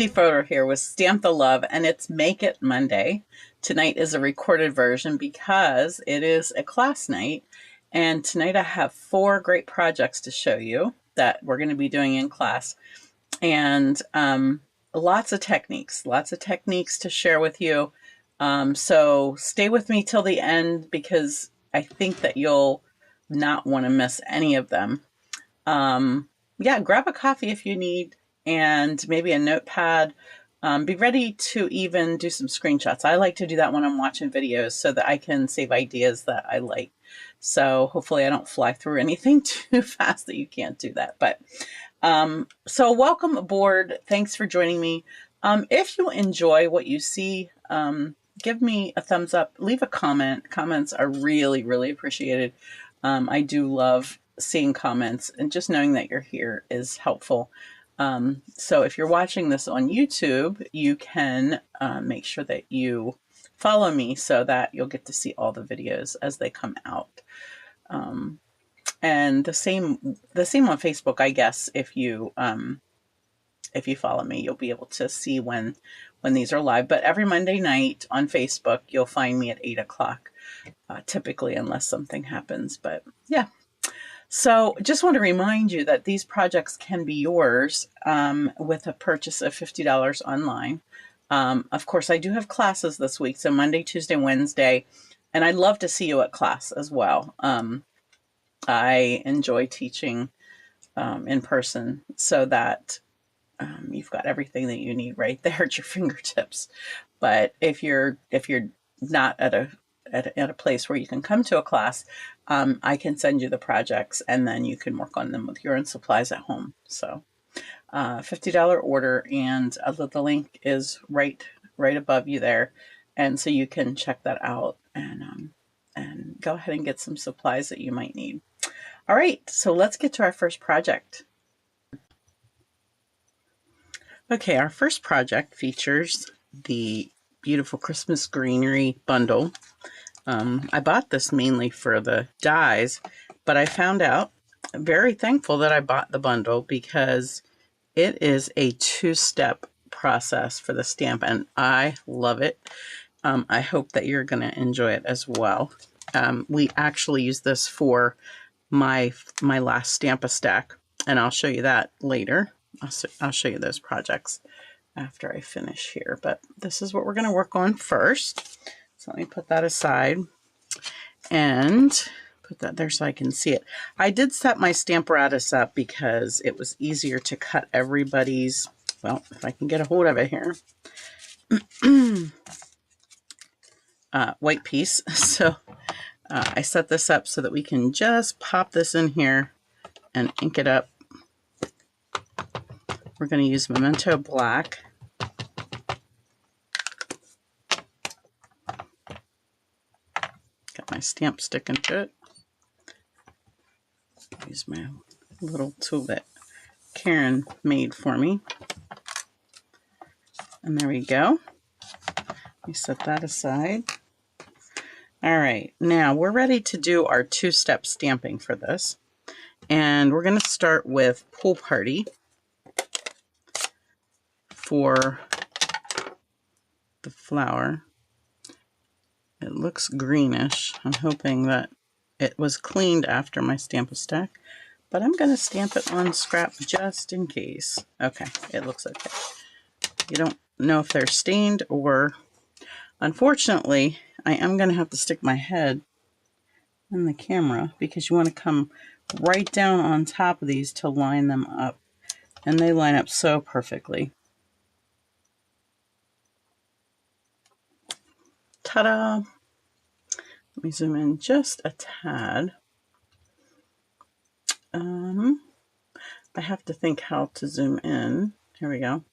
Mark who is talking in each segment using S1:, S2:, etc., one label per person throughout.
S1: Photo here with Stamp the Love, and it's Make It Monday. Tonight is a recorded version because it is a class night, and tonight I have 4 great projects to show you that we're going to be doing in class, and lots of techniques to share with you. So stay with me till the end because I think that you'll not want to miss any of them. Yeah, grab a coffee if you need, and maybe a notepad. Be ready to even do some screenshots. I like to do that when I'm watching videos so that I can save ideas that I like. So hopefully I don't fly through anything too fast that you can't do that. But so welcome aboard. Thanks for joining me. If you enjoy what you see, give me a thumbs up, leave a comment. Comments are really, really appreciated. I do love seeing comments, and just knowing that you're here is helpful. So if you're watching this on YouTube, you can make sure that you follow me so that you'll get to see all the videos as they come out. And the same on Facebook, I guess. If you follow me, you'll be able to see when these are live. But every Monday night on Facebook, you'll find me at 8 o'clock, typically, unless something happens. But yeah. So just want to remind you that these projects can be yours with a purchase of $50 online. Of course, I do have classes this week, so Monday, Tuesday, Wednesday, and I'd love to see you at class as well. I enjoy teaching in person so that you've got everything that you need right there at your fingertips. But if you're not at a place where you can come to a class, I can send you the projects and then you can work on them with your own supplies at home. So $50 order, and the link is right above you there. And so you can check that out and go ahead and get some supplies that you might need. All right, so let's get to our first project. Okay, our first project features the beautiful Christmas greenery bundle. I bought this mainly for the dies, but I found out, very thankful that I bought the bundle because it is a 2-step process for the stamp, and I love it. I hope that you're going to enjoy it as well. We actually use this for my last Stamp-A-Stack, and I'll show you that later. I'll show you those projects after I finish here, but this is what we're going to work on first. So let me put that aside and put that there so I can see it. I did set my Stamparatus up because it was easier to cut everybody's, well, if I can get a hold of it here, white piece. So I set this up so that we can just pop this in here and ink it up. We're going to use Memento Black. Got my stamp sticking to it. Use my little tool that Karen made for me. And there we go. We set that aside. All right, now we're ready to do our 2-step stamping for this. And we're going to start with Pool Party for the flower. It looks greenish. I'm hoping that it was cleaned after my Stamp-A-Stack, but I'm going to stamp it on scrap just in case. Okay, it looks okay. You don't know if they're stained or... Unfortunately, I am going to have to stick my head in the camera because you want to come right down on top of these to line them up. And they line up so perfectly. Ta-da! Let me zoom in just a tad. I have to think how to zoom in. Here we go.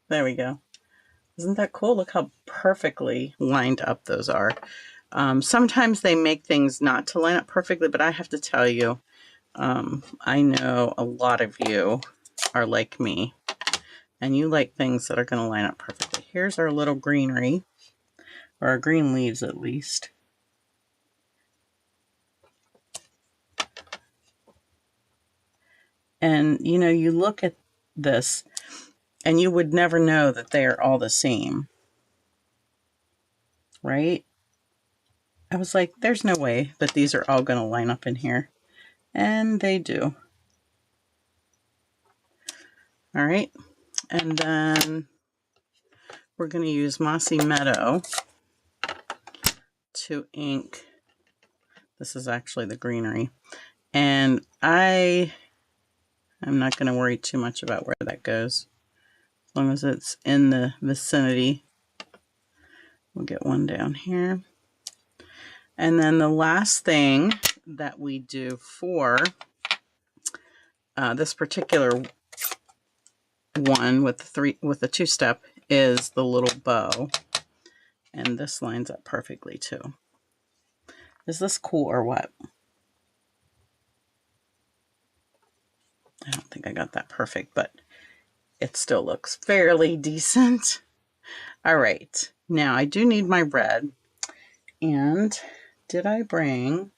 S1: There we go. Isn't that cool? Look how perfectly lined up those are. Sometimes they make things not to line up perfectly, but I have to tell you, I know a lot of you are like me, and you like things that are going to line up perfectly. Here's our little greenery, or our green leaves at least. And, you know, you look at this And you would never know that they are all the same, right? I was like, there's no way that these are all going to line up in here. And they do. All right. And then we're going to use Mossy Meadow to ink. This is actually the greenery. And I'm not going to worry too much about where that goes. As long as it's in the vicinity. We'll get one down here. And then the last thing that we do for this particular one with the two-step is the little bow. And this lines up perfectly too. Is this cool or what? I don't think I got that perfect, but it still looks fairly decent. All right, now I do need my red. And did I bring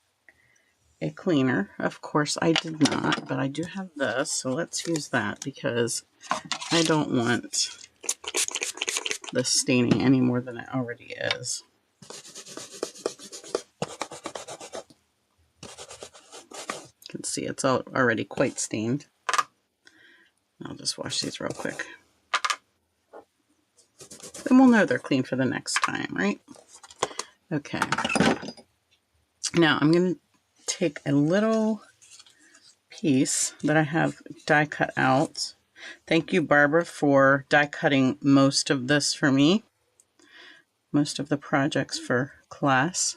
S1: a cleaner? Of course I did not, but I do have this, so let's use that because I don't want this staining any more than it already is. You can see it's already quite stained. I'll just wash these real quick. Then we'll know they're clean for the next time, right? Okay. Now I'm going to take a little piece that I have die cut out. Thank you, Barbara, for die cutting most of this for me. Most of the projects for class.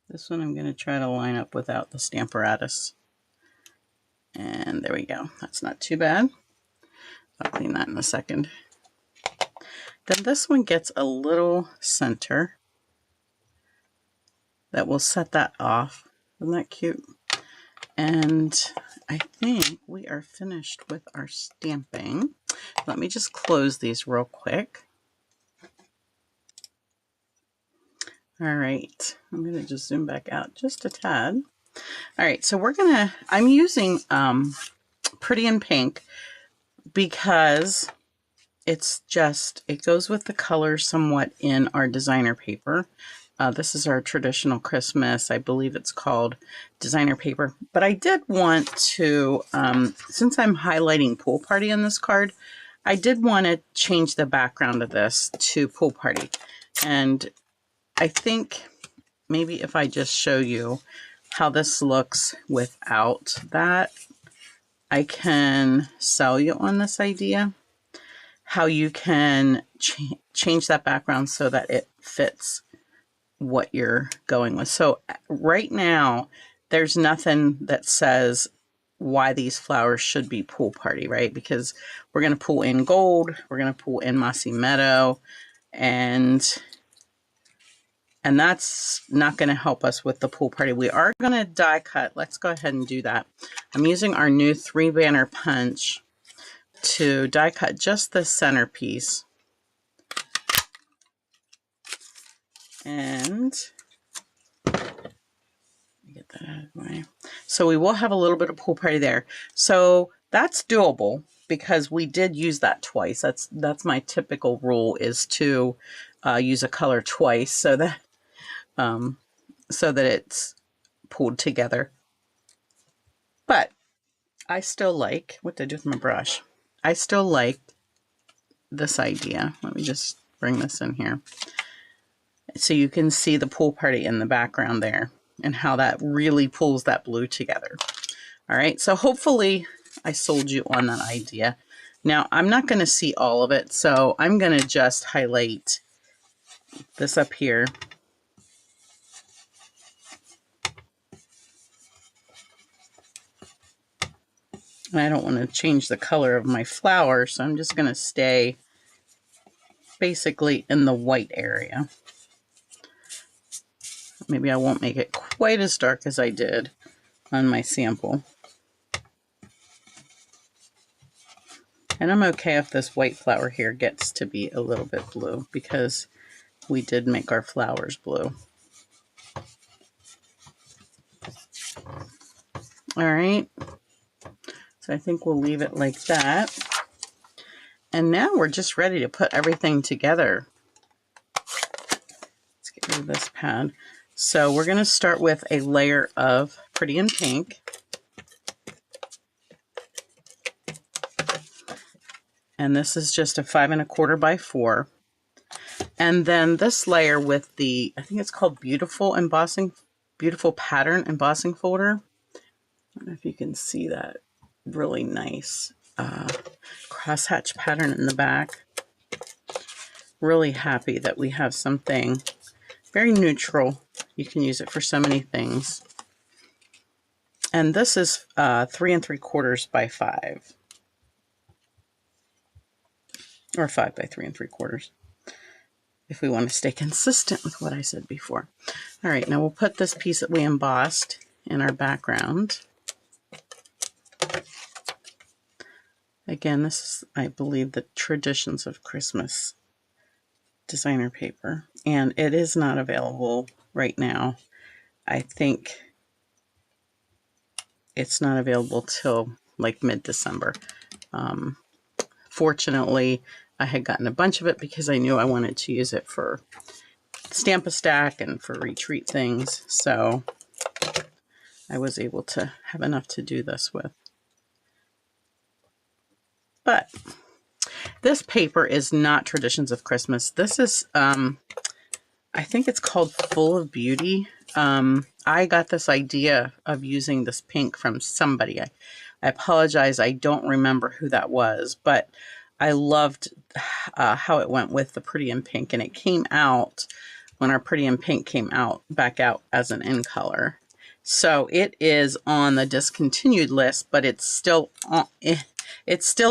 S1: This one I'm going to try to line up without the Stamparatus. And there we go. That's not too bad. I'll clean that in a second. Then this one gets a little center that will set that off. Isn't that cute? And I think we are finished with our stamping. Let me just close these real quick. All right, I'm going to just zoom back out just a tad. All right, so I'm using Pretty in Pink because it goes with the color somewhat in our designer paper. This is our traditional Christmas. I believe it's called designer paper. But I did want to, since I'm highlighting Pool Party in this card, I did want to change the background of this to Pool Party. And I think maybe if I just show you how this looks without that, I can sell you on this idea. How you can change that background so that it fits what you're going with. So right now, there's nothing that says why these flowers should be Pool Party, right? Because we're going to pull in gold, we're going to pull in Mossy Meadow, and that's not going to help us with the Pool Party. We are going to die cut. Let's go ahead and do that. I'm using our new 3-banner punch to die cut just the centerpiece. And get that out of the way. So we will have a little bit of Pool Party there. So that's doable because we did use that twice. That's my typical rule, is to use a color twice so that it's pulled together. But I still like, what did I do with my brush? I still like this idea. Let me just bring this in here. So you can see the Pool Party in the background there and how that really pulls that blue together. All right, so hopefully I sold you on that idea. Now, I'm not going to see all of it, so I'm going to just highlight this up here. And I don't want to change the color of my flower, so I'm just going to stay basically in the white area. Maybe I won't make it quite as dark as I did on my sample. And I'm okay if this white flower here gets to be a little bit blue because we did make our flowers blue. All right. So I think we'll leave it like that. And now we're just ready to put everything together. Let's get rid of this pad. So we're going to start with a layer of Pretty in Pink. And this is just a 5 1/4 by 4. And then this layer with the, I think it's called Beautiful Pattern Embossing Folder. I don't know if you can see that really nice crosshatch pattern in the back. Really happy that we have something very neutral. You can use it for so many things. And this is 3 3/4 by 5. Or 5 by 3 3/4. If we want to stay consistent with what I said before. All right, now we'll put this piece that we embossed in our background. Again, this is, I believe, the Traditions of Christmas designer paper, and it is not available right now. I think it's not available till like mid-December. Fortunately, I had gotten a bunch of it because I knew I wanted to use it for Stamp-A-Stack and for retreat things, so I was able to have enough to do this with. But this paper is not Traditions of Christmas. This is, I think it's called Full of Beauty. I got this idea of using this pink from somebody. I apologize, I don't remember who that was, but I loved how it went with the Pretty in Pink, and it came out when our Pretty in Pink came out, back out as an in color. So it is on the discontinued list, but it's still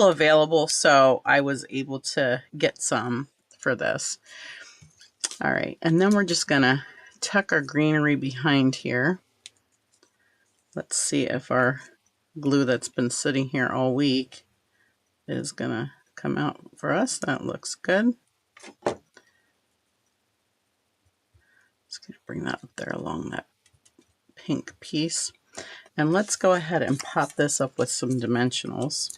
S1: available, so I was able to get some for this. All right, and then we're just gonna tuck our greenery behind here. Let's see if our glue that's been sitting here all week is gonna come out for us. That looks good. Just gonna bring that up there along that pink piece. And let's go ahead and pop this up with some dimensionals.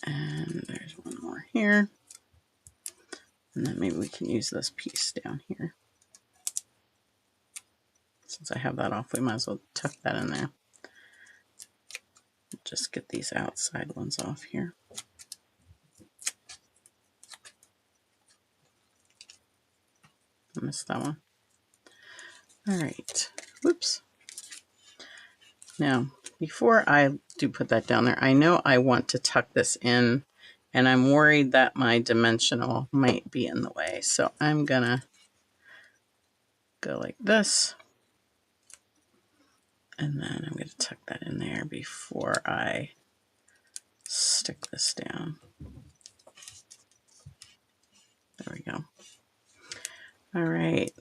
S1: And there's one more here. And then maybe we can use this piece down here. Since I have that off, we might as well tuck that in there. Just get these outside ones off here. I missed that one. All right. Whoops. Now, before I do put that down there, I know I want to tuck this in, and I'm worried that my dimensional might be in the way. So I'm gonna go like this, and then I'm gonna tuck that in there before I stick this down. There we go. All right,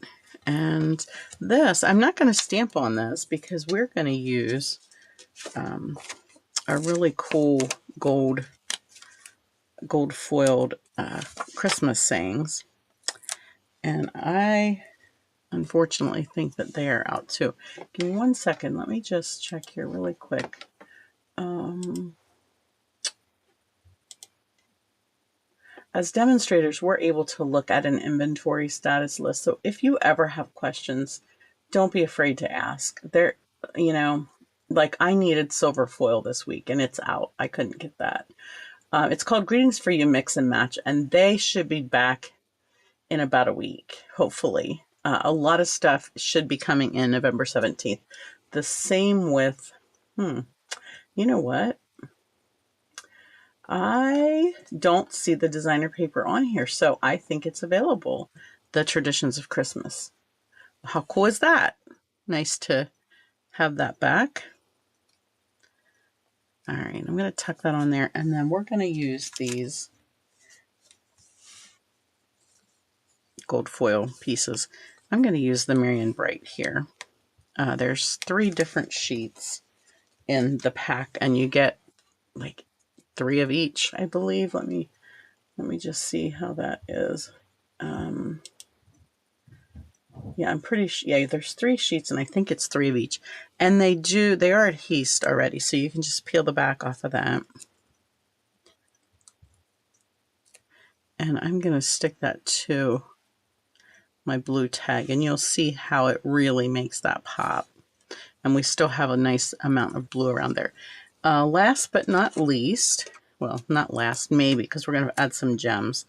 S1: and this, I'm not going to stamp on this because we're going to use a really cool gold foiled Christmas sayings, and I unfortunately think that they are out too. Give me 1 second. Let me just check here really quick. As demonstrators, we're able to look at an inventory status list. So if you ever have questions, don't be afraid to ask. There, you know, like I needed silver foil this week and it's out. I couldn't get that. It's called Greetings for You Mix and Match, and they should be back in about a week, hopefully. A lot of stuff should be coming in November 17th. The same with, you know what? I don't see the designer paper on here, so I think it's available. The Traditions of Christmas. How cool is that? Nice to have that back. All right, I'm going to tuck that on there, and then we're going to use these gold foil pieces. I'm going to use the Marion Bright here. There's 3 different sheets in the pack, and you get like 3 of each, I believe. Let me just see how that is. Yeah, I'm pretty sure. Yeah, there's 3 sheets, and I think it's 3 of each. And they are adhesed already, so you can just peel the back off of that. And I'm going to stick that to my blue tag, and you'll see how it really makes that pop. And we still have a nice amount of blue around there. Last but not least, well, not last, maybe, because we're going to add some gems,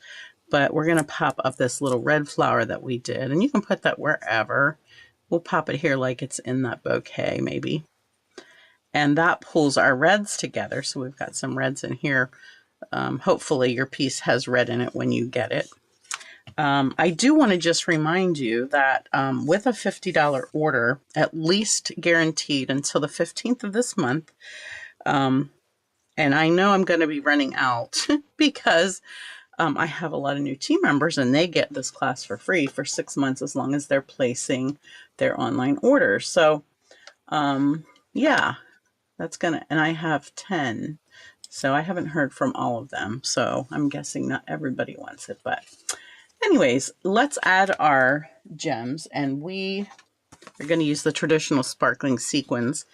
S1: but we're going to pop up this little red flower that we did, and you can put that wherever. We'll pop it here like it's in that bouquet, maybe. And that pulls our reds together, so we've got some reds in here. Hopefully your piece has red in it when you get it. I do want to just remind you that with a $50 order, at least guaranteed until the 15th of this month, and I know I'm going to be running out because I have a lot of new team members, and they get this class for free for 6 months as long as they're placing their online orders. So yeah, that's gonna, and I have 10, so I haven't heard from all of them, so I'm guessing not everybody wants it. But anyways, let's add our gems, and we are going to use the traditional sparkling sequins.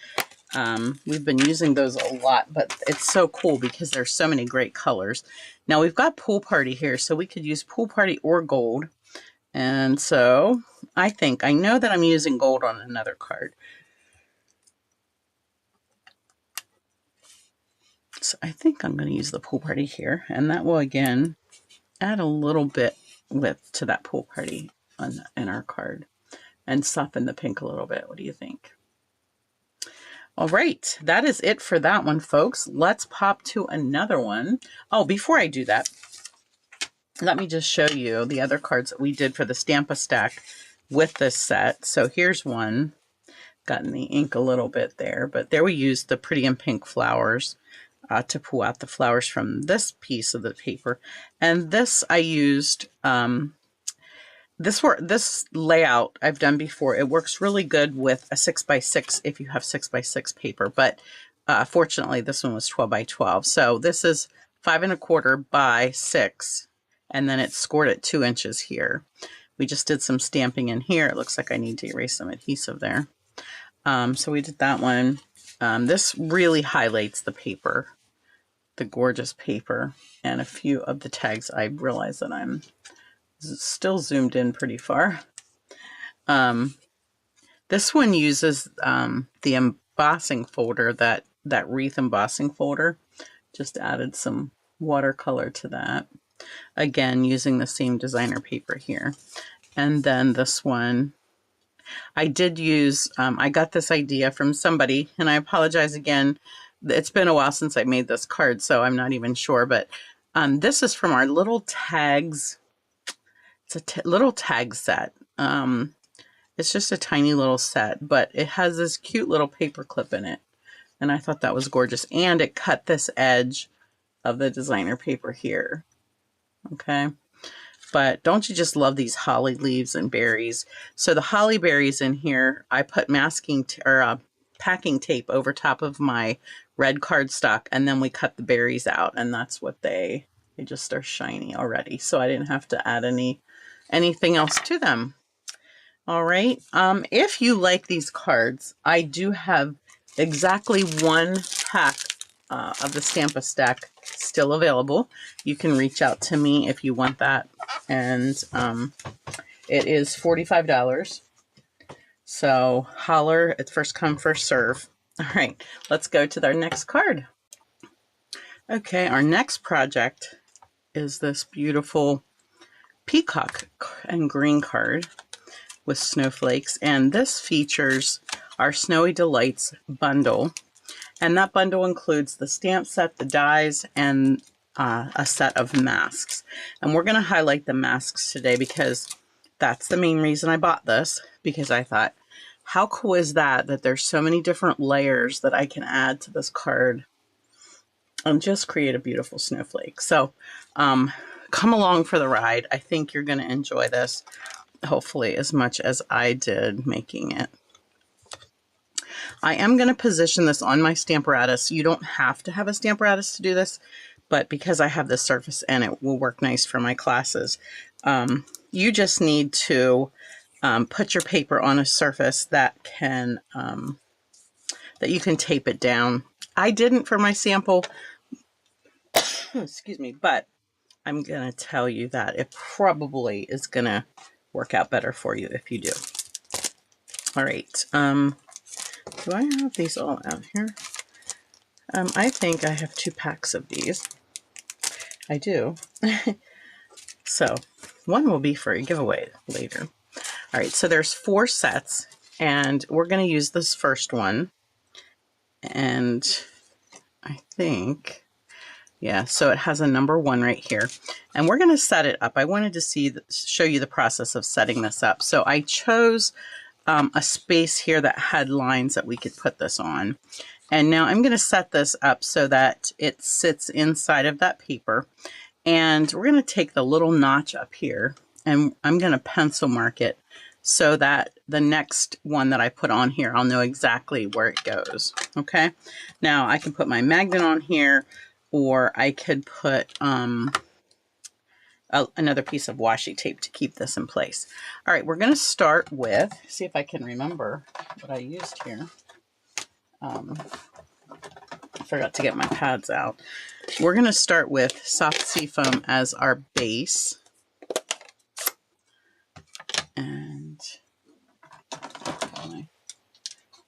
S1: We've been using those a lot, but it's so cool because there's so many great colors. Now we've got Pool Party here, so we could use Pool Party or gold. And so I know that I'm using gold on another card. So I think I'm going to use the Pool Party here, and that will again add a little bit width to that Pool Party in our card and soften the pink a little bit. What do you think? All right, that is it for that one, folks. Let's pop to another one. Oh, before I do that, let me just show you the other cards that we did for the Stamp-A-Stack with this set. So here's one. Gotten the ink a little bit there, but there we used the Pretty in Pink flowers to pull out the flowers from this piece of the paper. And this I used... This layout I've done before. It works really good with a 6x6 if you have 6x6 paper, but fortunately this one was 12x12. So this is 5 1/4 by 6, and then it's scored at 2 inches here. We just did some stamping in here. It looks like I need to erase some adhesive there. So we did that one. This really highlights the paper, the gorgeous paper, and a few of the tags. I realize that I'm still zoomed in pretty far. This one uses the embossing folder, that wreath embossing folder. Just added some watercolor to that. Again, using the same designer paper here. And then this one, I did use, I got this idea from somebody, and I apologize again. It's been a while since I made this card, so I'm not even sure, but this is from our little tags. It's a little tag set. It's just a tiny little set, but it has this cute little paper clip in it. And I thought that was gorgeous. And it cut this edge of the designer paper here. Okay. But don't you just love these holly leaves and berries? So the holly berries in here, I put packing tape over top of my red cardstock, and then we cut the berries out, and that's what they just are shiny already. So I didn't have to add anything else to them. All right. If you like these cards, I do have exactly 1 pack of the Stamp-A-Stack still available. You can reach out to me if you want that. And it is $45. So holler, it's first come, first serve. All right, let's go to our next card. Okay, our next project is this beautiful peacock and green card with snowflakes, and this features our Snowy Delights bundle, and that bundle includes the stamp set, the dies, and a set of masks. And we're going to highlight the masks today because that's the main reason I bought this, because I thought, how cool is that there's so many different layers that I can add to this card and just create a beautiful snowflake. So come along for the ride. I think you're going to enjoy this, hopefully as much as I did making it. I am going to position this on my Stamparatus. You don't have to have a Stamparatus to do this, but because I have this surface and it will work nice for my classes, you just need to put your paper on a surface that can that you can tape it down. I didn't for my sample, excuse me, but I'm gonna tell you that it probably is gonna work out better for you if you do. All right, do I have these all out here? I think I have 2 packs of these. I do. So one will be for a giveaway later. All right, so there's 4 sets, and we're going to use this first one. And I think, yeah, so it has a number 1 right here. And we're going to set it up. I wanted to show you the process of setting this up. So I chose a space here that had lines that we could put this on. And now I'm going to set this up so that it sits inside of that paper. And we're going to take the little notch up here, and I'm going to pencil mark it so that the next one that I put on here, I'll know exactly where it goes. Okay. Now I can put my magnet on here, or I could put another piece of washi tape to keep this in place. All right, we're going to start with, see if I can remember what I used here. I forgot to get my pads out. We're going to start with soft sea foam as our base. And my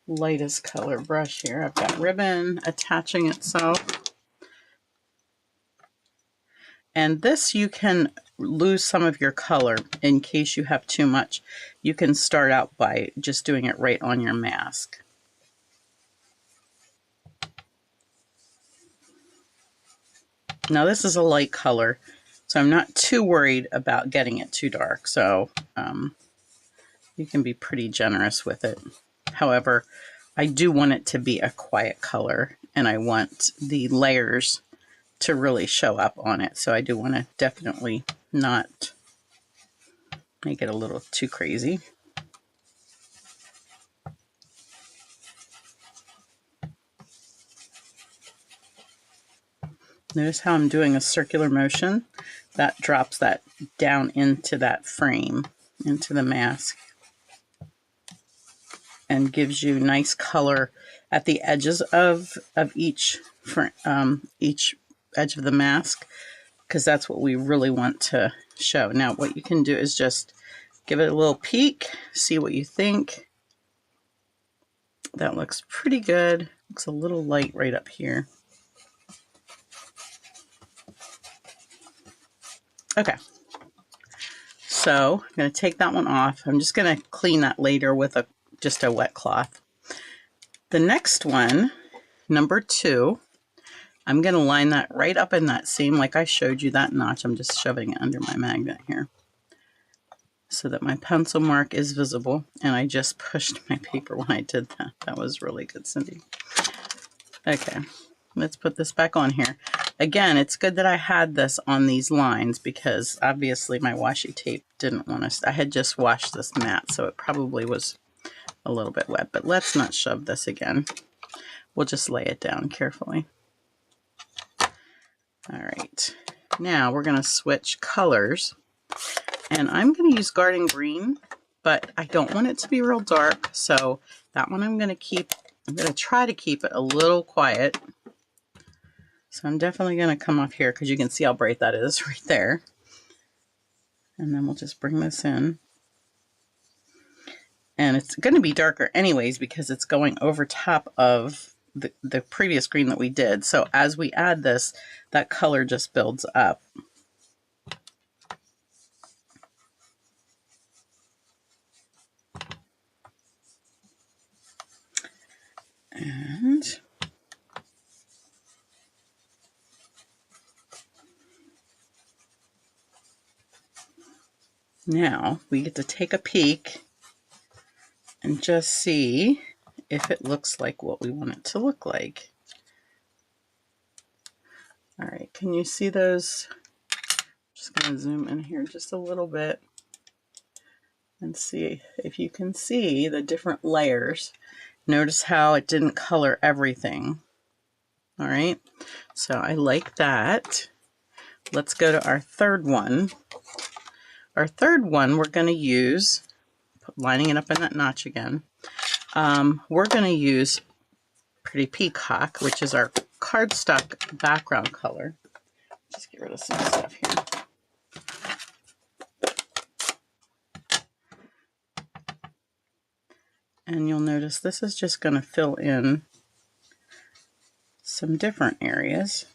S1: lightest color brush here. I've got ribbon attaching itself. And this, you can lose some of your color in case you have too much. You can start out by just doing it right on your mask. Now this is a light color, so I'm not too worried about getting it too dark. So you can be pretty generous with it. However, I do want it to be a quiet color, and I want the layers to really show up on it. So I do want to definitely not make it a little too crazy. Notice how I'm doing a circular motion. That drops that down into that frame, into the mask, and gives you nice color at the edges of each edge of the mask, because that's what we really want to show. Now what you can do is just give it a little peek, see what you think. That looks pretty good. Looks a little light right up here. Okay, so I'm going to take that one off. I'm just going to clean that later with just a wet cloth. The next one, number 2, I'm going to line that right up in that same, like I showed you that notch. I'm just shoving it under my magnet here so that my pencil mark is visible. And I just pushed my paper when I did that. That was really good, Cindy. Okay, let's put this back on here. Again, it's good that I had this on these lines because obviously my washi tape didn't want to, I had just washed this mat, so it probably was a little bit wet, but let's not shove this again. We'll just lay it down carefully. All right, now we're going to switch colors, and I'm going to use garden green, but I don't want it to be real dark, so that one I'm going to try to keep it a little quiet. So I'm definitely going to come up here because you can see how bright that is right there. And then we'll just bring this in. And it's going to be darker anyways because it's going over top of the previous green that we did. So as we add this, that color just builds up. And now we get to take a peek and just see if it looks like what we want it to look like. All right, can you see those? Just going to zoom in here just a little bit and see if you can see the different layers. Notice how it didn't color everything. All right, so I like that. Let's go to our third one. Our third one, we're going to lining it up in that notch again. We're going to use Pretty Peacock, which is our cardstock background color. Just get rid of some stuff here. And you'll notice this is just going to fill in some different areas.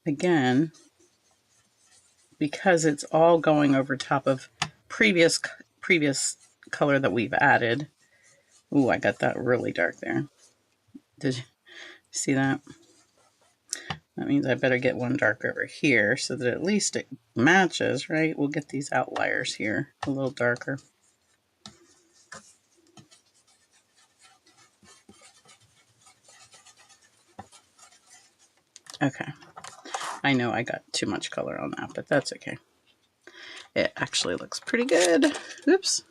S1: Again, because it's all going over top of previous color that we've added. Ooh, I got that really dark there. Did you see that? That means I better get one dark over here so that at least it matches, right? We'll get these outliers here a little darker. Okay. I know I got too much color on that, but that's okay. It actually looks pretty good. Oops.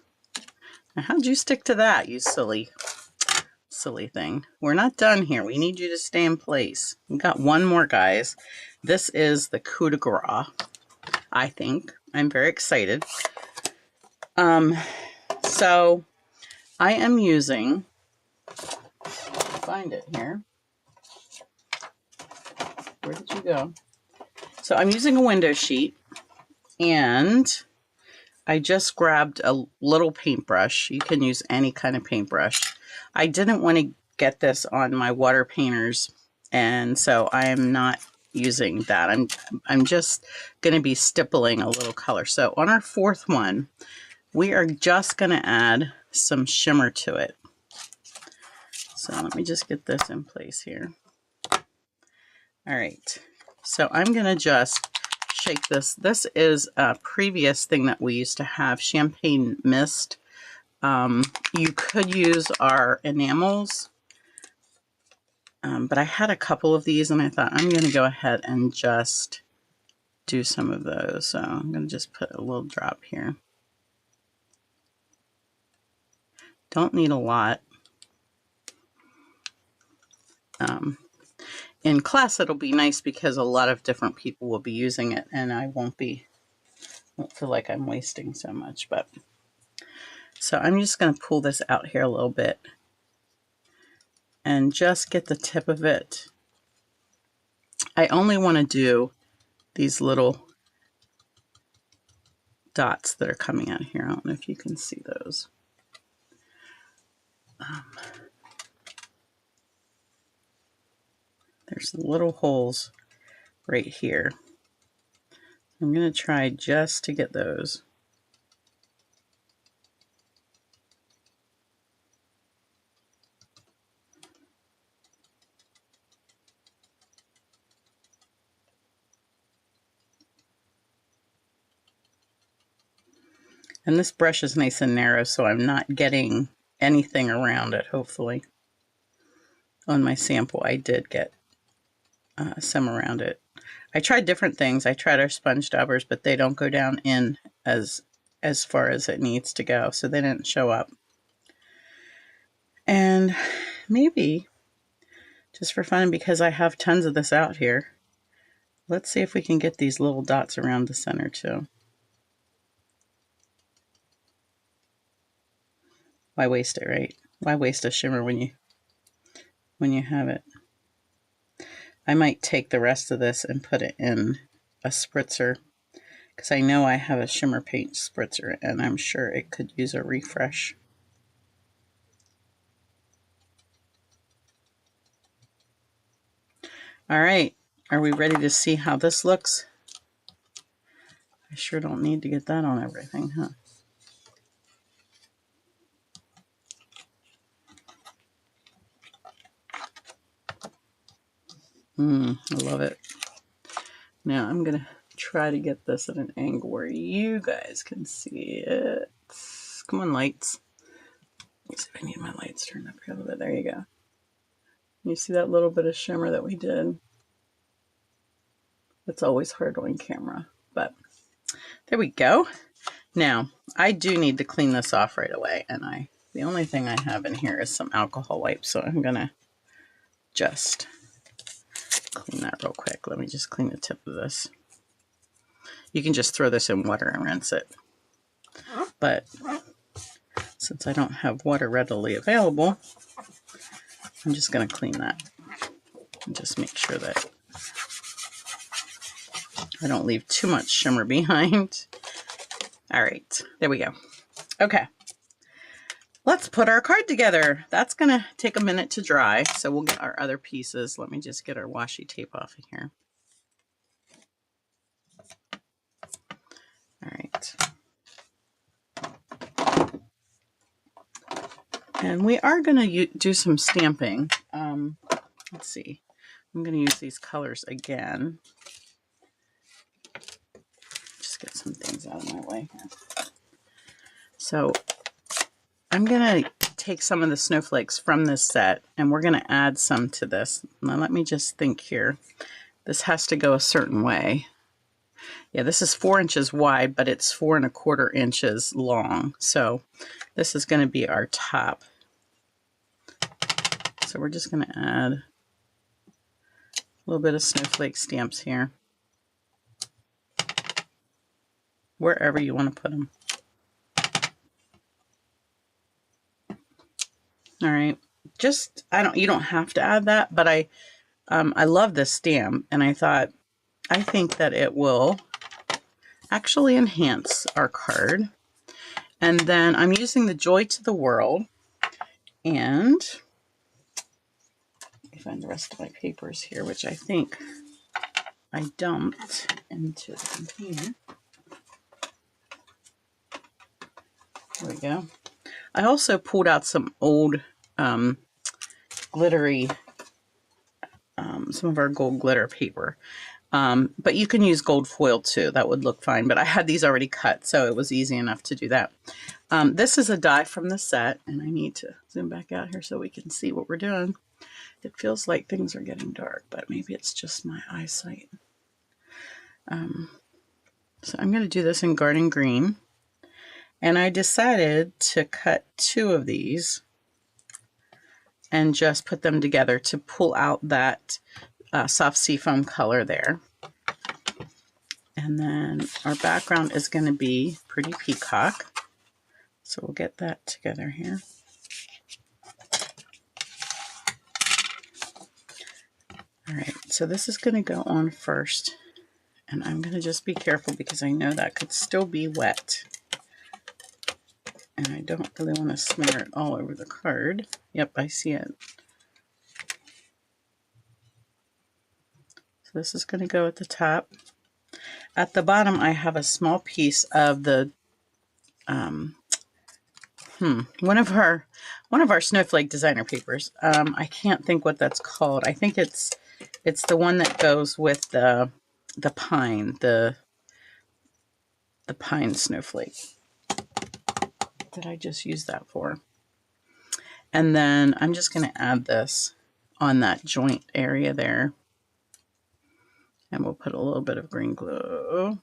S1: Now, how'd you stick to that, you silly thing? We're not done here. We need you to stay in place. We got one more, guys. This is the coup de grace, I think. I'm very excited. So I am using, find it here. Where did you go? So I'm using a window sheet, and I just grabbed a little paintbrush. You can use any kind of paintbrush. I didn't want to get this on my water painters, and so I am not using that. I'm just going to be stippling a little color. So on our fourth one, we are just going to add some shimmer to it. So let me just get this in place here. All right. So I'm going to just shake this. This is a previous thing that we used to have, champagne mist. You could use our enamels, but I had a couple of these and I thought I'm going to go ahead and just do some of those. So I'm going to just put a little drop here. Don't need a lot. In class, it'll be nice because a lot of different people will be using it, and I won't feel like I'm wasting so much. But so I'm just going to pull this out here a little bit and just get the tip of it. I only want to do these little dots that are coming out here. I don't know if you can see those. There's little holes right here. I'm going to try just to get those. And this brush is nice and narrow, so I'm not getting anything around it, hopefully. On my sample, I did get some around it. I tried different things. I tried our sponge daubers, but they don't go down in as far as it needs to go, so they didn't show up. And maybe, just for fun, because I have tons of this out here, let's see if we can get these little dots around the center too. Why waste it, right? Why waste a shimmer when you have it? I might take the rest of this and put it in a spritzer, because I know I have a shimmer paint spritzer and I'm sure it could use a refresh. All right, are we ready to see how this looks? I sure don't need to get that on everything, huh? I love it. Now I'm gonna try to get this at an angle where you guys can see it. Come on, lights. Let's see if I need my lights turned up here a little bit. There you go. You see that little bit of shimmer that we did? It's always hard on camera, but there we go. Now, I do need to clean this off right away, and the only thing I have in here is some alcohol wipes, so I'm gonna just clean that real quick. Let me just clean the tip of this. You can just throw this in water and rinse it. But since I don't have water readily available, I'm just going to clean that and just make sure that I don't leave too much shimmer behind. All right, there we go. Okay, let's put our card together. That's going to take a minute to dry, so we'll get our other pieces. Let me just get our washi tape off of here. All right. And we are going to do some stamping. Let's see. I'm going to use these colors again. Just get some things out of my way here. So I'm going to take some of the snowflakes from this set, and we're going to add some to this. Now let me just think here. This has to go a certain way. Yeah, this is 4 inches wide, but it's 4 1/4 inches long. So this is going to be our top. So we're just going to add a little bit of snowflake stamps here, wherever you want to put them. All right, just you don't have to add that, but I love this stamp, and I think that it will actually enhance our card. And then I'm using the Joy to the World, and let me find the rest of my papers here, which I think I dumped into the container. There we go. I also pulled out some old glittery, some of our gold glitter paper. But you can use gold foil too. That would look fine. But I had these already cut, so it was easy enough to do that. This is a die from the set, and I need to zoom back out here so we can see what we're doing. It feels like things are getting dark, but maybe it's just my eyesight. So I'm going to do this in Garden Green. And I decided to cut 2 of these and just put them together to pull out that soft seafoam color there. And then our background is going to be Pretty Peacock. So we'll get that together here. All right, so this is going to go on first. And I'm going to just be careful because I know that could still be wet. And I don't really want to smear it all over the card. Yep, I see it. So this is going to go at the top. At the bottom, I have a small piece of the one of our snowflake designer papers. I can't think what that's called. I think it's the one that goes with the pine, the pine snowflake that I just used that for. And then I'm just going to add this on that joint area there. And we'll put a little bit of green glue.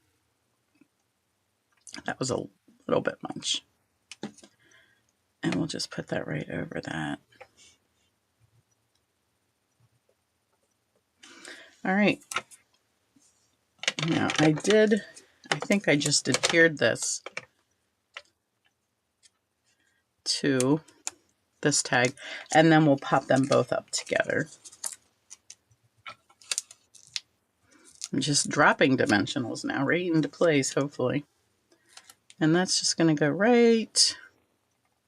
S1: That was a little bit much. And we'll just put that right over that. All right. Now I think I just adhered this to this tag, and then we'll pop them both up together. I'm just dropping dimensionals now right into place, hopefully. And that's just going to go right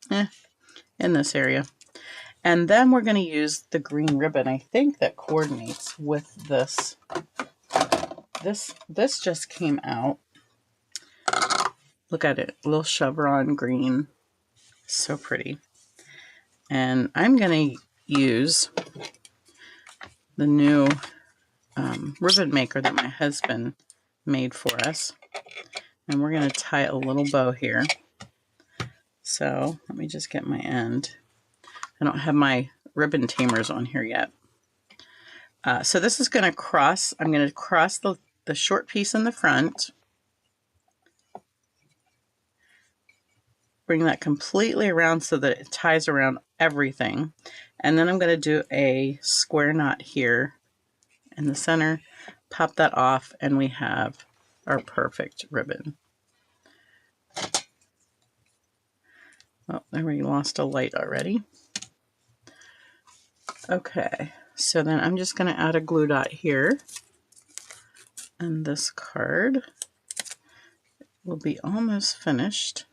S1: in this area. And then we're going to use the green ribbon. I think that coordinates with this. This just came out. Look at it, a little chevron green. So pretty. And I'm going to use the new ribbon maker that my husband made for us. And we're going to tie a little bow here. So let me just get my end. I don't have my ribbon tamers on here yet. So this is going to cross. I'm going to cross the short piece in the front. bring that completely around so that it ties around everything. And then I'm going to do a square knot here in the center, pop that off, and we have our perfect ribbon. Oh, there we lost a light already. Okay, so then I'm just going to add a glue dot here, and this card will be almost finished.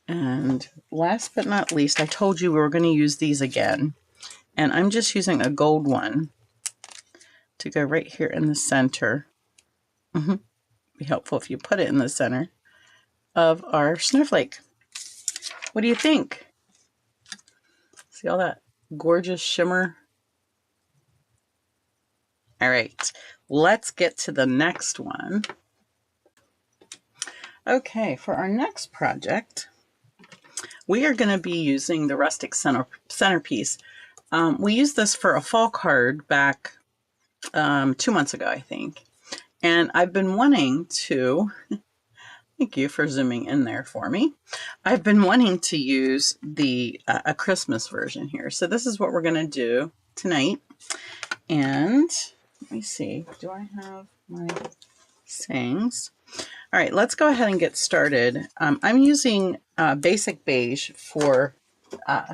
S1: And last but not least, I told you we were going to use these again, and I'm just using a gold one to go right here in the center. Be helpful if you put it in the center of our snowflake. What do you think? See all that gorgeous shimmer? All right, let's get to the next one. Okay, for our next project, we are going to be using the rustic centerpiece. We used this for a fall card back 2 months ago, I think. And I've been wanting to, thank you for zooming in there for me. I've been wanting to use the a Christmas version here. So this is what we're going to do tonight. And let me see, do I have my sayings? All right, let's go ahead and get started. I'm using basic beige for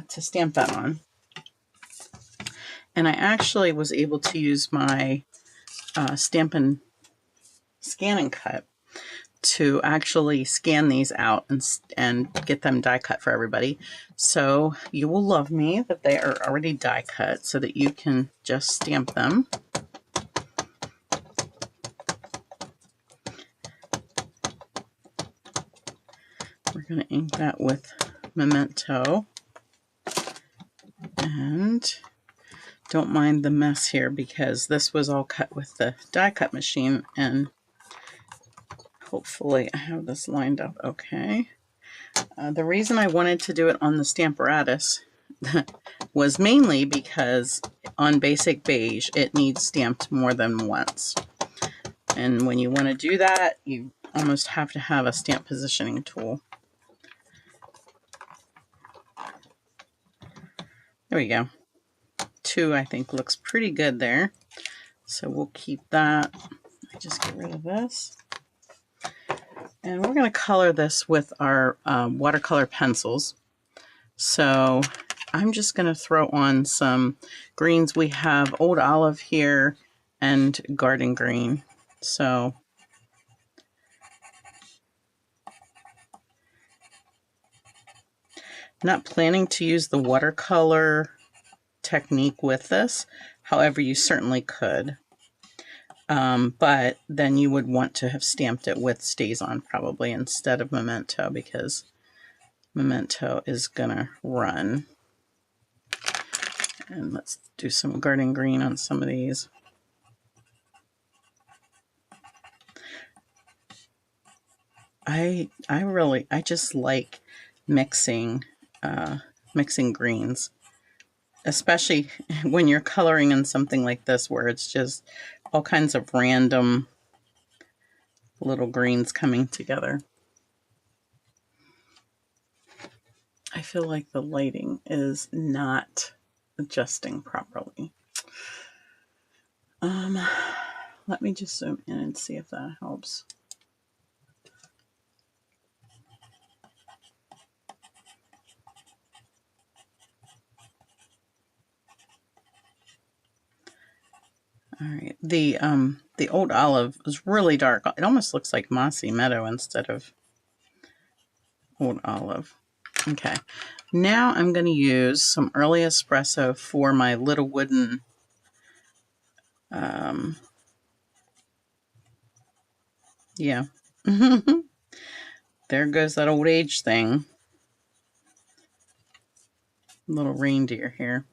S1: to stamp that on. And I actually was able to use my Stampin' Scan and Cut to actually scan these out and get them die cut for everybody. So you will love me that they are already die cut so that you can just stamp them. We're going to ink that with Memento. And don't mind the mess here because this was all cut with the die cut machine, and hopefully I have this lined up okay. The reason I wanted to do it on the Stamparatus was mainly because on basic beige it needs stamped more than once. And when you want to do that, you almost have to have a stamp positioning tool. There we go. 2 I think looks pretty good there. So we'll keep that. Just get rid of this. And we're going to color this with our watercolor pencils. So I'm just going to throw on some greens. We have Old Olive here and Garden Green. So not planning to use the watercolor technique with this. However, you certainly could. But then you would want to have stamped it with Stays On probably instead of Memento, because Memento is gonna run. And let's do some Garden Green on some of these. I just like mixing greens, especially when you're coloring in something like this where it's just all kinds of random little greens coming together. I feel like the lighting is not adjusting properly. Let me just zoom in and see if that helps. All right, the Old Olive is really dark. It almost looks like Mossy Meadow instead of Old Olive. Okay, now I'm going to use some early espresso for my little wooden yeah. There goes that old age thing. Little reindeer here.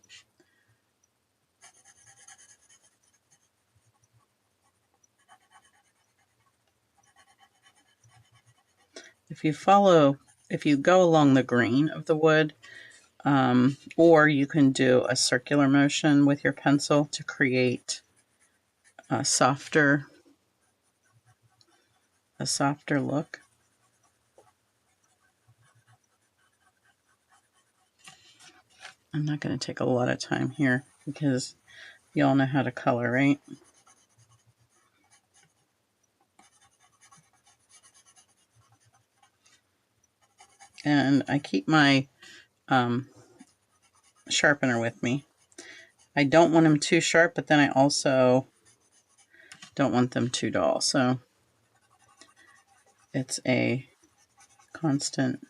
S1: If you go along the grain of the wood, or you can do a circular motion with your pencil to create a softer a softer look. I'm not going to take a lot of time here because you all know how to color, right? And I keep my sharpener with me. I don't want them too sharp, but then I also don't want them too dull. So it's a constant,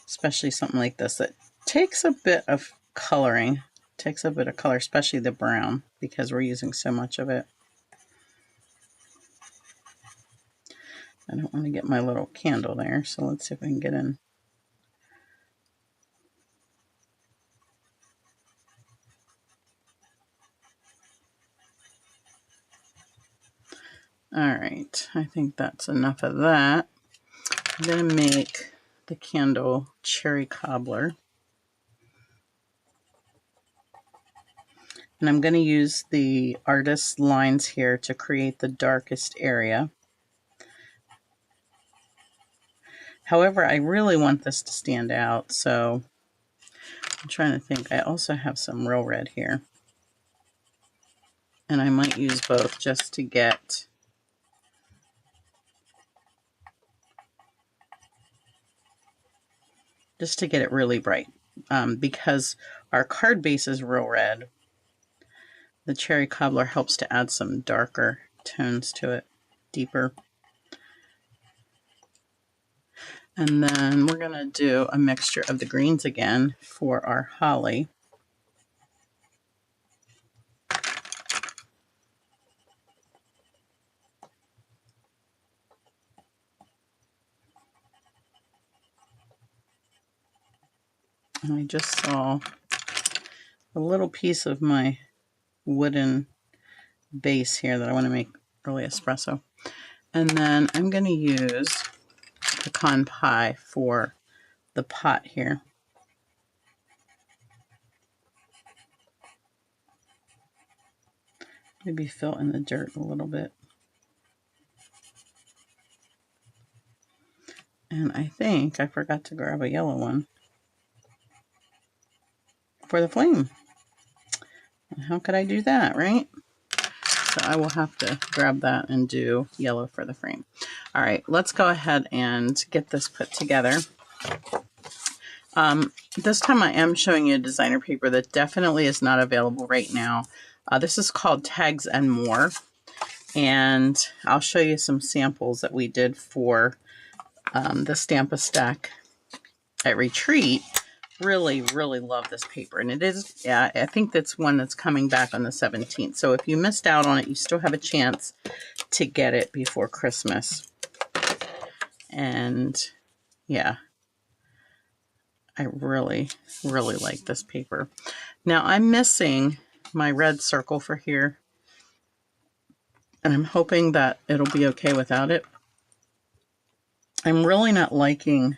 S1: especially something like this that takes a bit of coloring, takes a bit of color, especially the brown, because we're using so much of it. I don't want to get my little candle there, so let's see if we can get in. All right, I think that's enough of that. I'm going to make the candle cherry cobbler. And I'm going to use the artist's lines here to create the darkest area. However, I really want this to stand out, so I'm trying to think. I also have some real red here. And I might use both just to get it really bright. Because our card base is real red, the cherry cobbler helps to add some darker tones to it, deeper. And then we're going to do a mixture of the greens again for our holly. And I just saw a little piece of my wooden base here that I want to make early espresso. And then I'm going to use pecan pie for the pot here. Maybe fill in the dirt a little bit. And I think I forgot to grab a yellow one for the flame. And how could I do that, right? So I will have to grab that and do yellow for the frame. All right, let's go ahead and get this put together. This time I am showing you a designer paper that definitely is not available right now. This is called Tags and More. And I'll show you some samples that we did for the Stamp-A-Stack at Retreat. Really, really love this paper. And it is, yeah, I think that's one that's coming back on the 17th. So if you missed out on it, you still have a chance to get it before Christmas. And yeah, I really, really like this paper. Now I'm missing my red circle for here. And I'm hoping that it'll be okay without it. I'm really not liking,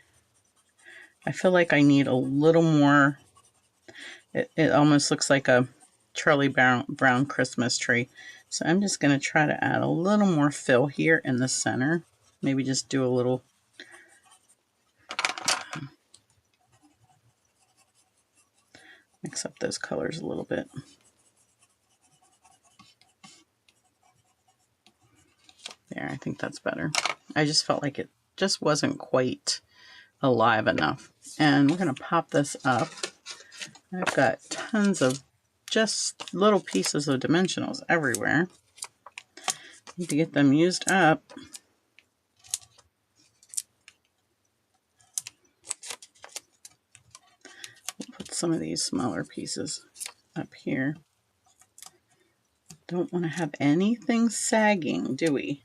S1: I feel like I need a little more. It almost looks like a Charlie Brown Christmas tree. So I'm just going to try to add a little more fill here in the center. Maybe just do a little. Mix up those colors a little bit. There, I think that's better. I just felt like it just wasn't quite alive enough. And we're going to pop this up. I've got tons of just little pieces of dimensionals everywhere. Need to get them used up. We'll put some of these smaller pieces up here. Don't want to have anything sagging, do we?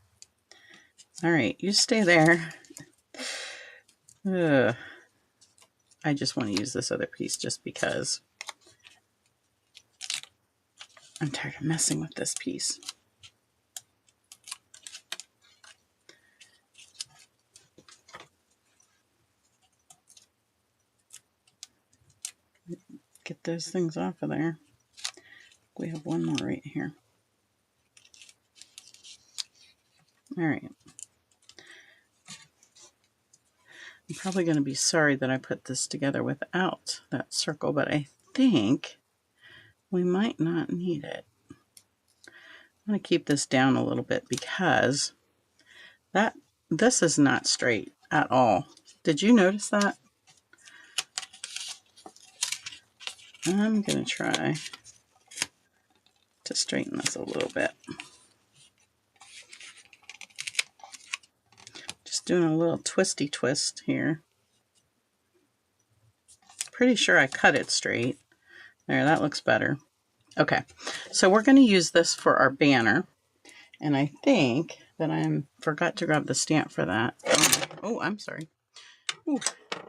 S1: All right, you stay there. I just want to use this other piece just because I'm tired of messing with this piece. Get those things off of there. We have one more right here. All right. I'm probably going to be sorry that I put this together without that circle, but I think we might not need it. I'm going to keep this down a little bit because this is not straight at all. Did you notice that? I'm going to try to straighten this a little bit. Just doing a little twisty twist here. Pretty sure I cut it straight. There, that looks better. Okay, so we're going to use this for our banner. And I think that I forgot to grab the stamp for that. Oh, I'm sorry. Ooh,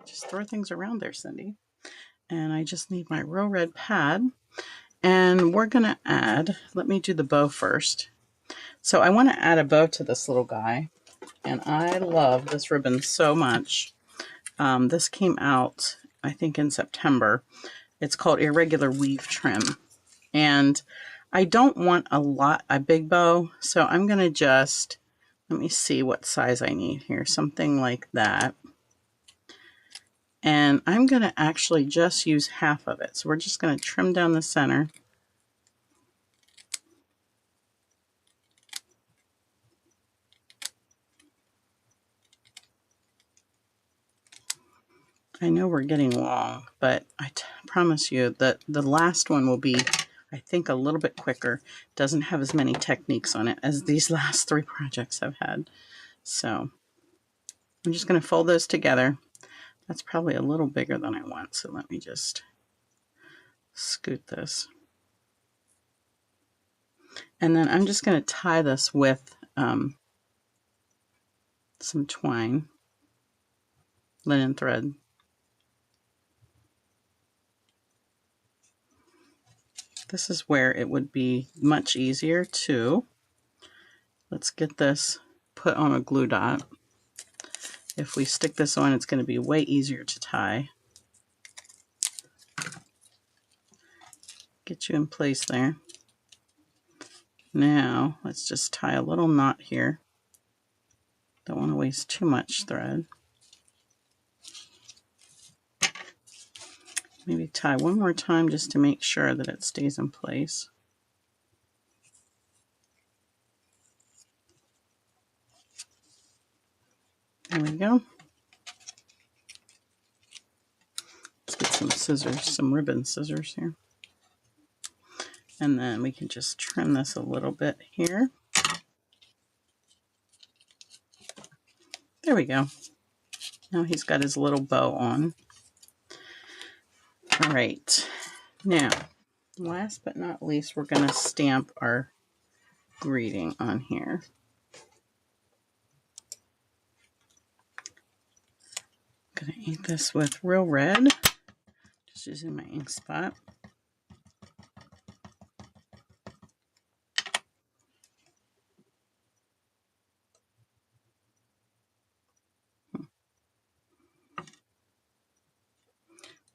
S1: just throw things around there, Cindy. And I just need my real red pad. And we're going to add, let me do the bow first. So I want to add a bow to this little guy. And I love this ribbon so much. This came out, I think, in September. It's called Irregular Weave Trim. And I don't want a big bow, so I'm going to just, let me see what size I need here. Something like that. And I'm going to actually just use half of it. So we're just going to trim down the center. I know we're getting long, but I promise you that the last one will be, I think, a little bit quicker. Doesn't have as many techniques on it as these last 3 projects have had. So I'm just going to fold those together. That's probably a little bigger than I want, so let me just scoot this. And then I'm just going to tie this with some twine, linen thread. This is where it would be much easier to, let's get this put on a glue dot. If we stick this on, it's going to be way easier to tie. Get you in place there. Now, let's just tie a little knot here. Don't want to waste too much thread. Maybe tie one more time just to make sure that it stays in place. There we go. Let's get some scissors, some ribbon scissors here. And then we can just trim this a little bit here. There we go. Now he's got his little bow on. All right. Now, last but not least, we're going to stamp our greeting on here. I'm going to ink this with real red, just using my ink spot.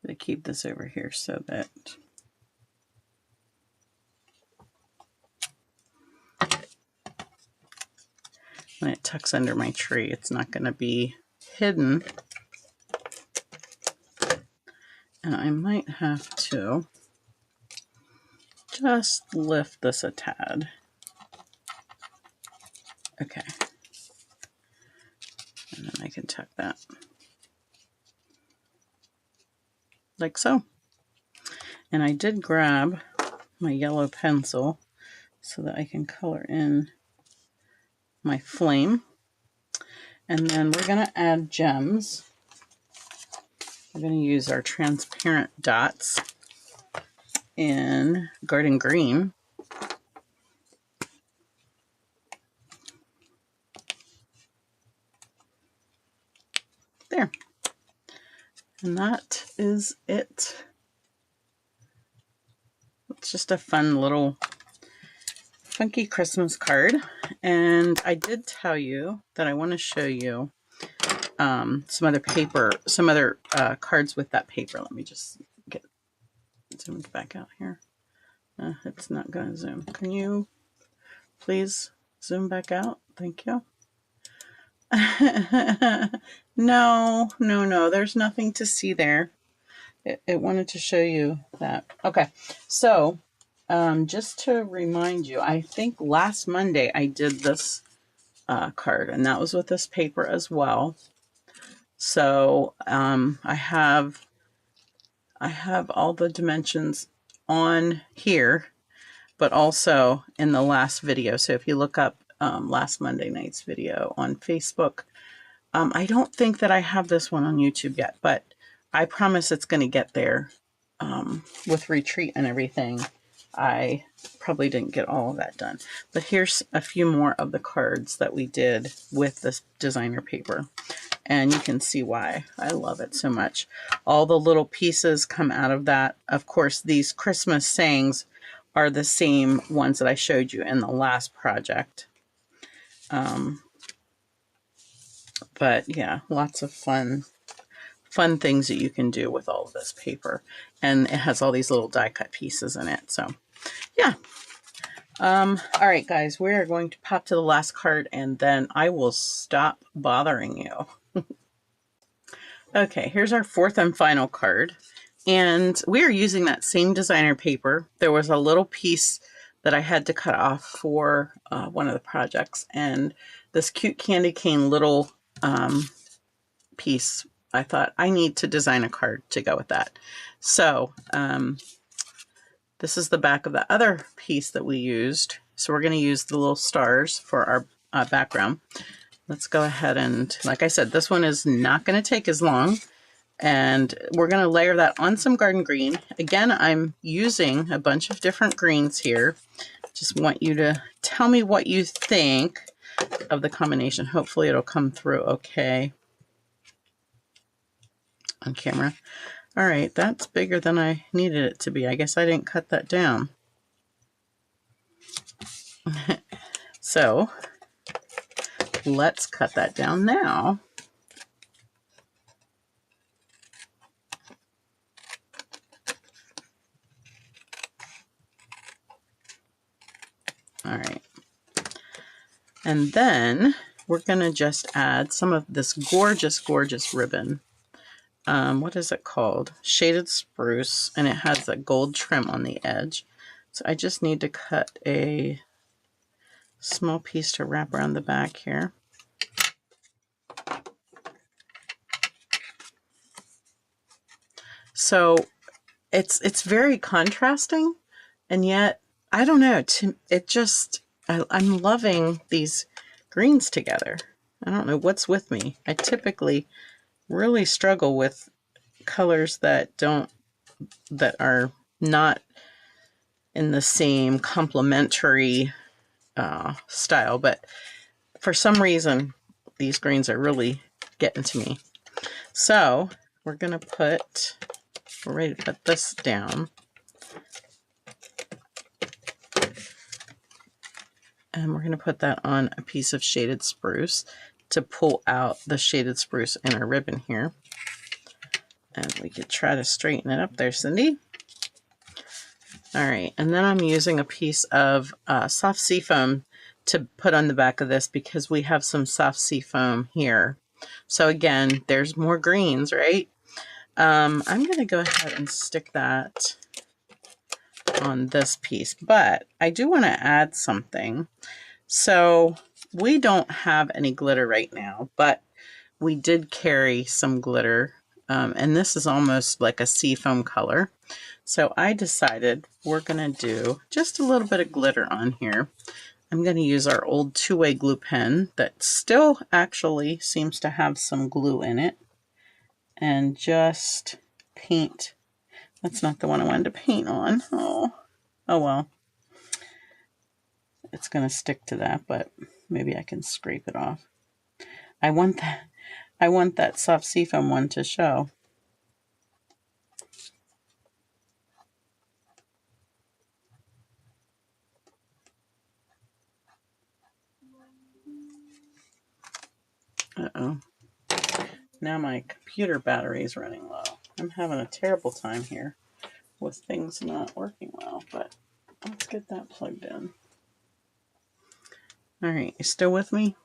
S1: I'm going to keep this over here so that when it tucks under my tree, it's not going to be hidden. And I might have to just lift this a tad. Okay. And then I can tuck that like so. And I did grab my yellow pencil so that I can color in my flame. And then we're going to add gems. We're going to use our transparent dots in Garden Green. There. And that is it. It's just a fun little funky Christmas card. And I did tell you that I want to show you some other paper, some other cards with that paper. Let me just get zoomed back out here. It's not going to zoom. Can you please zoom back out? Thank you. No, no, no, there's nothing to see there. It wanted to show you that. Okay, so just to remind you, I think last Monday I did this card, and that was with this paper as well. So I have all the dimensions on here, but also in the last video. So if you look up last Monday night's video on Facebook, I don't think that I have this one on YouTube yet, but I promise it's going to get there. With retreat and everything, I probably didn't get all of that done. But here's a few more of the cards that we did with this designer paper. And you can see why I love it so much. All the little pieces come out of that. Of course, these Christmas sayings are the same ones that I showed you in the last project. But yeah, lots of fun things that you can do with all of this paper. And it has all these little die cut pieces in it. So yeah. All right, guys, we're going to pop to the last card and then I will stop bothering you. Okay, here's our fourth and final card. And we are using that same designer paper. There was a little piece that I had to cut off for one of the projects. And this cute candy cane little piece, I thought I need to design a card to go with that. So this is the back of the other piece that we used. So we're going to use the little stars for our background. Let's go ahead and, like I said, this one is not going to take as long. And we're going to layer that on some garden green. Again, I'm using a bunch of different greens here. Just want you to tell me what you think of the combination. Hopefully it'll come through okay on camera. All right, that's bigger than I needed it to be. I guess I didn't cut that down. So let's cut that down now. All right. And then we're going to just add some of this gorgeous, gorgeous ribbon. What is it called? Shaded spruce, and it has a gold trim on the edge. So I just need to cut a small piece to wrap around the back here. So it's very contrasting, and yet I don't know. I'm loving these greens together. I don't know what's with me. I typically really struggle with colors that are not in the same complementary style, but for some reason these greens are really getting to me. So we're ready to put this down. And we're going to put that on a piece of shaded spruce to pull out the shaded spruce in our ribbon here. And we could try to straighten it up there, Cindy. All right, and then I'm using a piece of soft seafoam to put on the back of this because we have some soft seafoam here. So again, there's more greens, right? I'm going to go ahead and stick that on this piece, but I do want to add something. So we don't have any glitter right now, but we did carry some glitter, and this is almost like a seafoam color. So I decided we're going to do just a little bit of glitter on here. I'm going to use our old two-way glue pen that still actually seems to have some glue in it, and just paint. That's not the one I wanted to paint on. Oh well. It's going to stick to that, but maybe I can scrape it off. I want that soft seafoam one to show. Uh-oh. Now my computer battery is running low. I'm having a terrible time here with things not working well, but let's get that plugged in. All right, you still with me?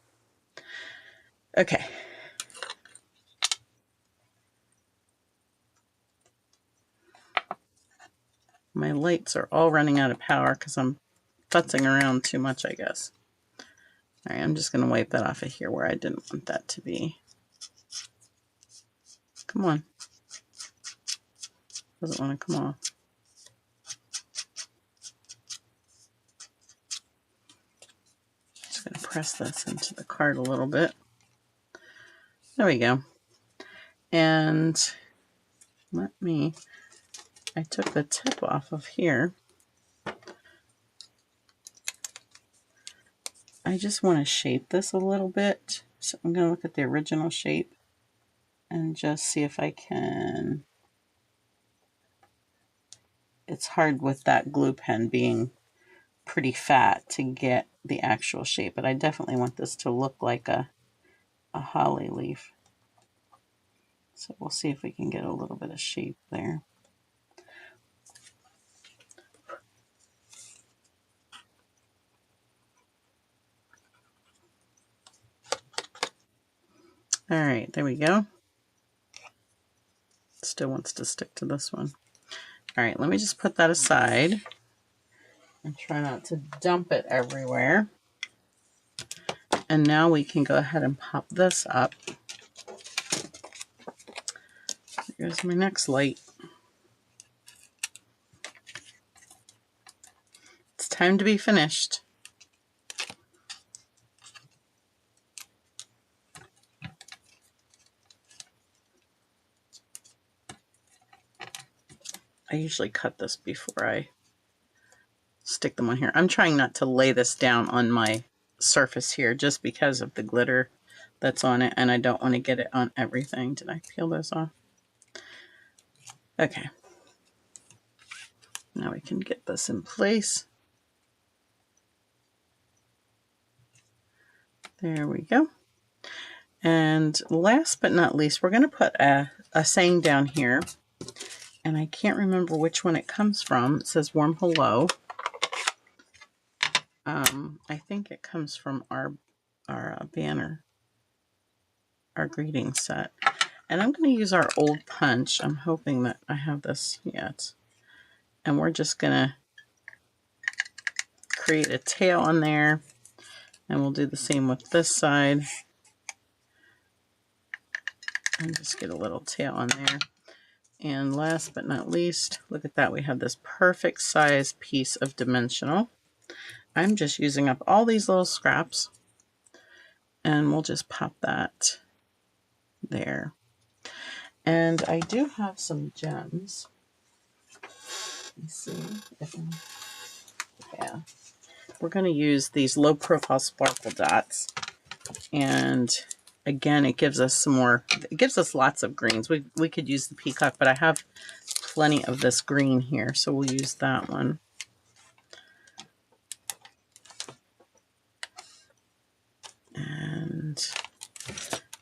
S1: Okay. My lights are all running out of power because I'm futzing around too much, I guess. All right, I'm just going to wipe that off of here where I didn't want that to be. Come on. Doesn't want to come off. Just going to press this into the card a little bit. There we go. And I took the tip off of here. I just want to shape this a little bit. So I'm going to look at the original shape and just see if I can. It's hard with that glue pen being pretty fat to get the actual shape, but I definitely want this to look like a holly leaf. So we'll see if we can get a little bit of shape there. All right, there we go. Still wants to stick to this one. All right, let me just put that aside and try not to dump it everywhere. And now we can go ahead and pop this up. Here's my next light. It's time to be finished. I usually cut this before I stick them on here. I'm trying not to lay this down on my surface here just because of the glitter that's on it, and I don't want to get it on everything. Did I peel this off? Okay. Now we can get this in place. There we go. And last but not least, we're going to put a saying down here. And I can't remember which one it comes from. It says warm hello. I think it comes from our banner, our greeting set. And I'm going to use our old punch. I'm hoping that I have this yet. And we're just going to create a tail on there. And we'll do the same with this side. And just get a little tail on there. And last but not least, look at that. We have this perfect size piece of dimensional. I'm just using up all these little scraps. And we'll just pop that there. And I do have some gems. Let me see if yeah. We're going to use these low profile sparkle dots. And again, it gives us some more, it gives us lots of greens. We could use the peacock, but I have plenty of this green here, so we'll use that one. And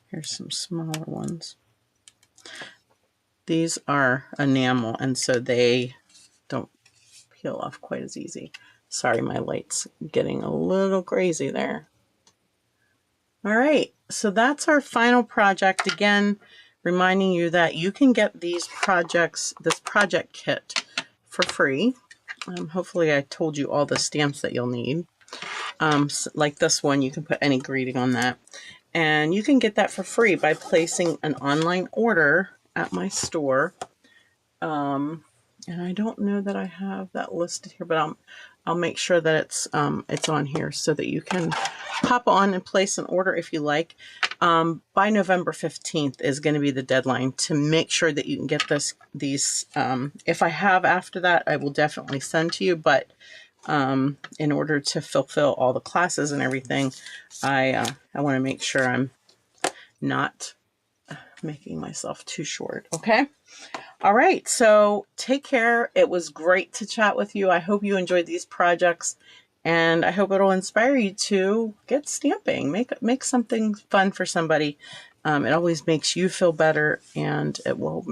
S1: here's some smaller ones. These are enamel, and so they don't peel off quite as easy. Sorry, my light's getting a little crazy there. All right, so that's our final project. Again, reminding you that you can get these projects, this project kit for free. Hopefully I told you all the stamps that you'll need. Like this one, you can put any greeting on that. And you can get that for free by placing an online order at my store. And I don't know that I have that listed here, but I'll make sure that it's on here so that you can pop on and place an order if you like. By November 15th is going to be the deadline to make sure that you can get these. If I have after that, I will definitely send to you, but in order to fulfill all the classes and everything, I want to make sure I'm not making myself too short. Okay. All right. So take care. It was great to chat with you. I hope you enjoyed these projects, and I hope it'll inspire you to get stamping. Make something fun for somebody. It always makes you feel better, and it will make